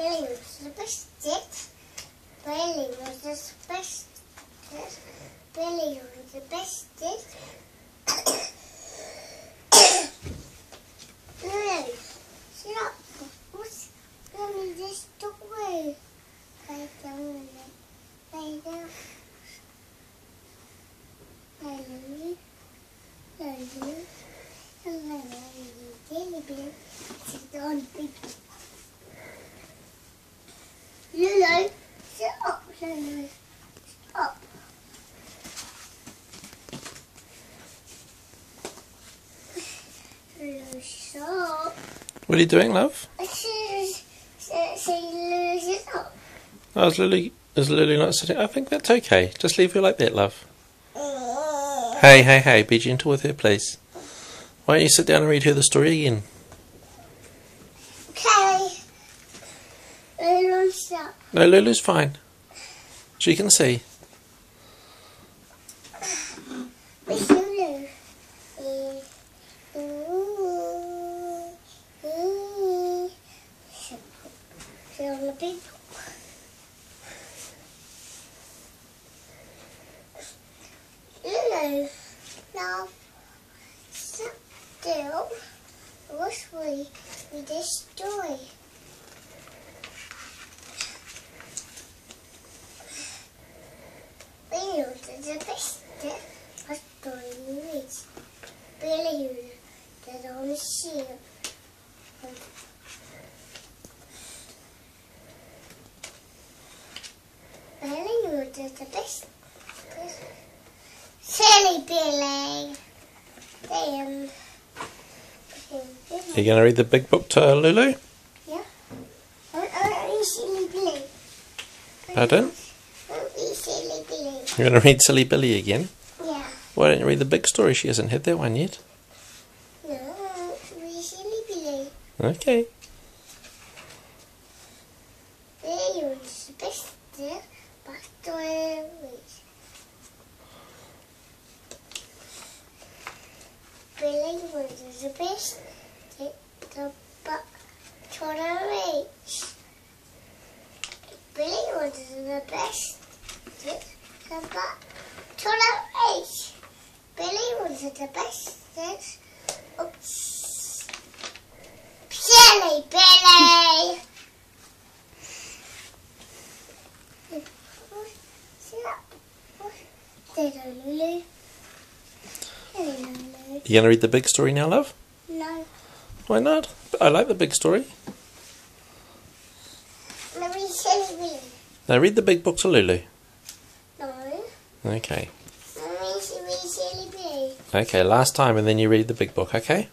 Billy was the bestest. Billy was the bestest. Billy was the bestest. Lily, shut up. What's Lily this story? Lay down. Lay down. Lily. Lily. Lily. Lily. Sit on big. Lily, shut up, Lily. Stop. Lily, stop. What are you doing, love? Say Lily, shut up. Oh, is Lily not sitting? I think that's okay. Just leave her like that, love. Hey, be gentle with her, please. Why don't you sit down and read her the story again? Okay. Lily, stop. No, Lulu's fine. She can see. Where's Lulu? Sit on the big book. Lulu, now sit still. Watch me read this story. Billy was the best story you read. Billy was on the ship. Billy was the best. Silly Billy. Are you going to read the big book to Lulu? Yeah. Silly Billy. Pardon? Silly Billy. You're going to read Silly Billy again? Yeah. Why don't you read the big story? She hasn't had that one yet. No, Silly Billy. Okay. Billy was the best story. Billy was the best Billy was the best Billy was the best. Oops. Silly Billy. Lulu. You going to read the big story now, love? No. Why not? I like the big story. Let me Silly Billy. Now read the big book to Lulu. No. Okay. Let me Silly Billy. Okay, last time and then you read the big book, okay?